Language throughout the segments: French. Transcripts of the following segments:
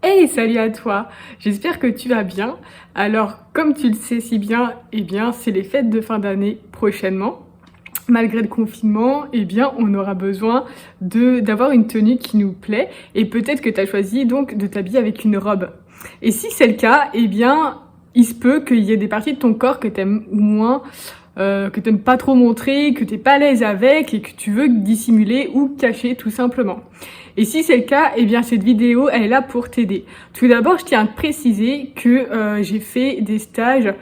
Hey, salut à toi! J'espère que tu vas bien. Alors, comme tu le sais si bien, c'est les fêtes de fin d'année prochainement. Malgré le confinement, on aura besoin d'avoir une tenue qui nous plaît et peut-être que tu as choisi donc de t'habiller avec une robe. Et si c'est le cas, il se peut qu'il y ait des parties de ton corps que tu aimes ou moins, que tu n'aimes pas trop montrer, que tu n'es pas à l'aise avec et que tu veux dissimuler ou cacher tout simplement. Et si c'est le cas, cette vidéo, elle est là pour t'aider. Tout d'abord, je tiens à te préciser que j'ai fait des stages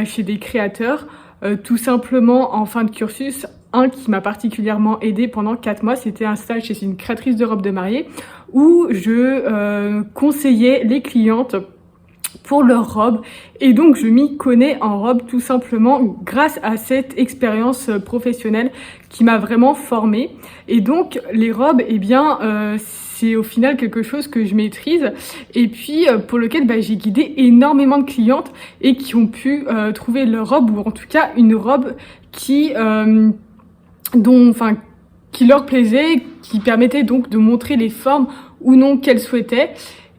chez des créateurs, tout simplement en fin de cursus. Un qui m'a particulièrement aidé pendant 4 mois, c'était un stage chez une créatrice de robes de mariée où je conseillais les clientes pour leurs robes et donc je m'y connais en robe tout simplement grâce à cette expérience professionnelle qui m'a vraiment formée. Et donc les robes, c'est au final quelque chose que je maîtrise et puis pour lequel j'ai guidé énormément de clientes et qui ont pu trouver leur robe, ou en tout cas une robe qui qui leur plaisait, qui permettait donc de montrer les formes ou non qu'elles souhaitaient.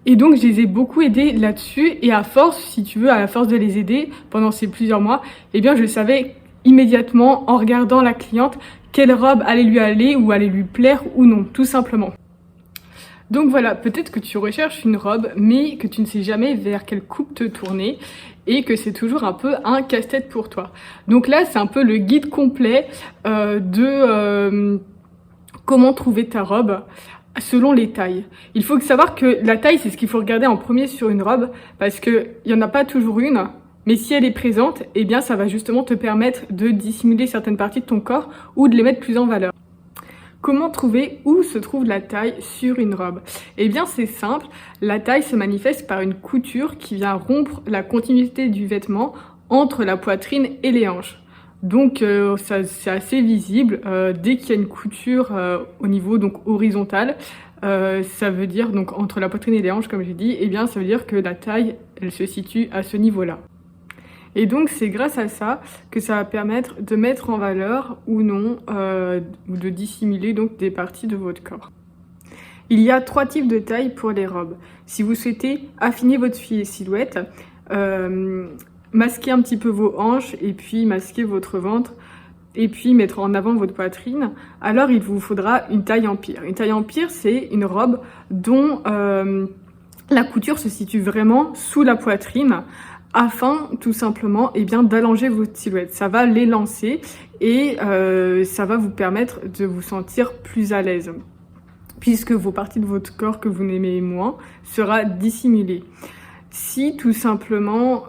Et donc, je les ai beaucoup aidés là-dessus. Et à force, si tu veux, à la force de les aider pendant ces plusieurs mois, je savais immédiatement, en regardant la cliente, quelle robe allait lui aller ou allait lui plaire ou non, tout simplement. Donc voilà, peut-être que tu recherches une robe, mais que tu ne sais jamais vers quelle coupe te tourner et que c'est toujours un peu un casse-tête pour toi. Donc là, c'est un peu le guide complet de comment trouver ta robe selon les tailles. Il faut savoir que la taille, c'est ce qu'il faut regarder en premier sur une robe, parce qu'il n'y en a pas toujours une, mais si elle est présente, ça va justement te permettre de dissimuler certaines parties de ton corps ou de les mettre plus en valeur. Comment trouver où se trouve la taille sur une robe? C'est simple, la taille se manifeste par une couture qui vient rompre la continuité du vêtement entre la poitrine et les hanches. Donc c'est assez visible dès qu'il y a une couture au niveau donc horizontal, ça veut dire donc entre la poitrine et les hanches comme j'ai dit, ça veut dire que la taille elle se situe à ce niveau-là. Et donc c'est grâce à ça que ça va permettre de mettre en valeur ou non ou de dissimuler donc des parties de votre corps. Il y a 3 types de tailles pour les robes. Si vous souhaitez affiner votre silhouette, masquer un petit peu vos hanches et puis masquer votre ventre et puis mettre en avant votre poitrine, alors il vous faudra une taille empire. Une taille empire, c'est une robe dont la couture se situe vraiment sous la poitrine afin tout simplement d'allonger votre silhouette. Ça va l'élancer et ça va vous permettre de vous sentir plus à l'aise puisque vos parties de votre corps que vous n'aimez moins sera dissimulée. Si tout simplement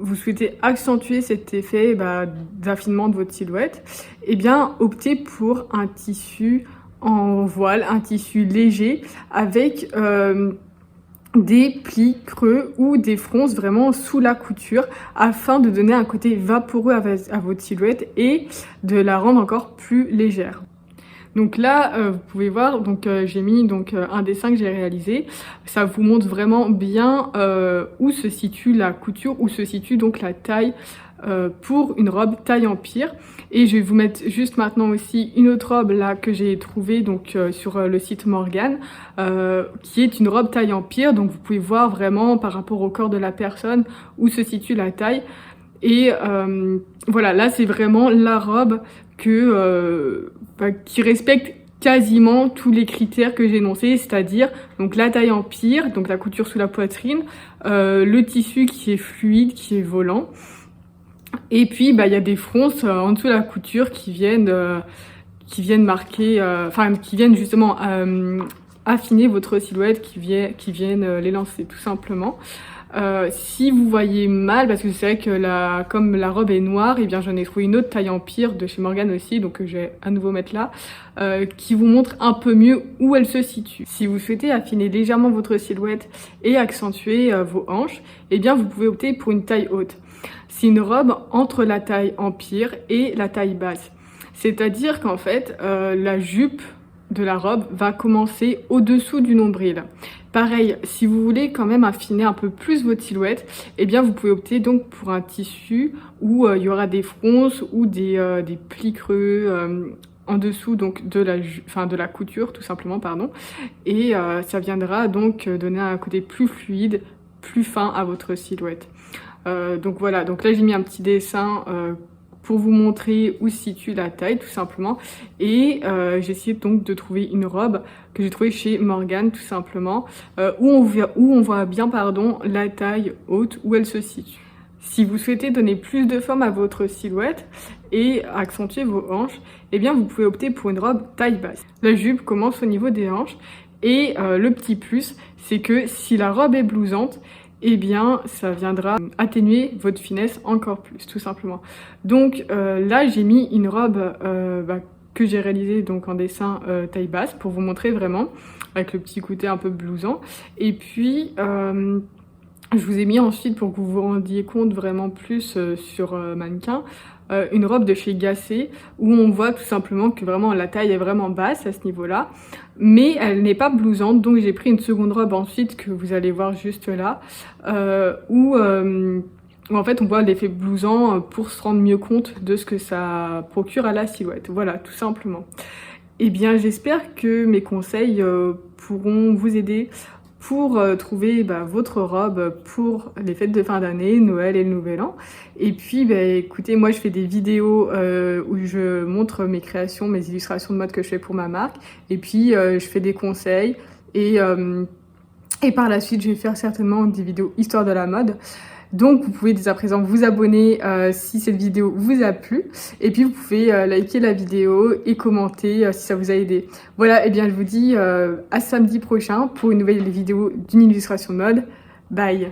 vous souhaitez accentuer cet effet d'affinement de votre silhouette, optez pour un tissu en voile, un tissu léger avec des plis creux ou des fronces vraiment sous la couture afin de donner un côté vaporeux à votre silhouette et de la rendre encore plus légère. Donc là, vous pouvez voir, j'ai mis un dessin que j'ai réalisé. Ça vous montre vraiment bien où se situe la couture, où se situe donc la taille pour une robe taille empire. Et je vais vous mettre juste maintenant aussi une autre robe là que j'ai trouvée sur le site Morgane, qui est une robe taille empire. Donc vous pouvez voir vraiment par rapport au corps de la personne où se situe la taille. Et voilà, là c'est vraiment la robe qui respecte quasiment tous les critères que j'ai énoncés, c'est-à-dire donc la taille empire, donc la couture sous la poitrine, le tissu qui est fluide, qui est volant, et puis il y a des fronces en dessous de la couture qui viennent marquer, qui viennent justement affiner votre silhouette, qui viennent l'élancer tout simplement. Si vous voyez mal, parce que c'est vrai que comme la robe est noire, j'en ai trouvé une autre taille empire de chez Morgane aussi, donc je vais à nouveau mettre là, qui vous montre un peu mieux où elle se situe. Si vous souhaitez affiner légèrement votre silhouette et accentuer vos hanches, vous pouvez opter pour une taille haute. C'est une robe entre la taille empire et la taille basse. C'est-à-dire qu'en fait, la jupe de la robe va commencer au-dessous du nombril. Pareil, si vous voulez quand même affiner un peu plus votre silhouette, vous pouvez opter donc pour un tissu où il y aura des fronces ou des plis creux en dessous donc de la couture tout simplement, pardon, et ça viendra donc donner un côté plus fluide, plus fin à votre silhouette. Donc voilà, donc là j'ai mis un petit dessin pour vous montrer où se situe la taille tout simplement, et j'ai essayé donc de trouver une robe que j'ai trouvée chez Morgane tout simplement, où on voit bien la taille haute, où elle se situe. Si vous souhaitez donner plus de forme à votre silhouette et accentuer vos hanches, eh bien vous pouvez opter pour une robe taille basse. La jupe commence au niveau des hanches, et le petit plus, c'est que si la robe est blousante, eh bien ça viendra atténuer votre finesse encore plus, tout simplement. Donc là j'ai mis une robe que j'ai réalisée donc en dessin taille basse pour vous montrer vraiment, avec le petit côté un peu blousant. Et puis je vous ai mis ensuite, pour que vous vous rendiez compte vraiment plus sur mannequin, une robe de chez Gasset, où on voit tout simplement que vraiment la taille est vraiment basse à ce niveau-là, mais elle n'est pas blousante. Donc j'ai pris une seconde robe ensuite, que vous allez voir juste là, où en fait on voit l'effet blousant pour se rendre mieux compte de ce que ça procure à la silhouette. Voilà, tout simplement. Eh bien j'espère que mes conseils pourront vous aider pour trouver votre robe pour les fêtes de fin d'année, Noël et le Nouvel An. Et puis écoutez, moi je fais des vidéos où je montre mes créations, mes illustrations de mode que je fais pour ma marque, et puis je fais des conseils, et par la suite je vais faire certainement des vidéos histoire de la mode. Donc vous pouvez dès à présent vous abonner si cette vidéo vous a plu, et puis vous pouvez liker la vidéo et commenter si ça vous a aidé. Voilà, et bien je vous dis à samedi prochain pour une nouvelle vidéo d'une illustration de mode. Bye!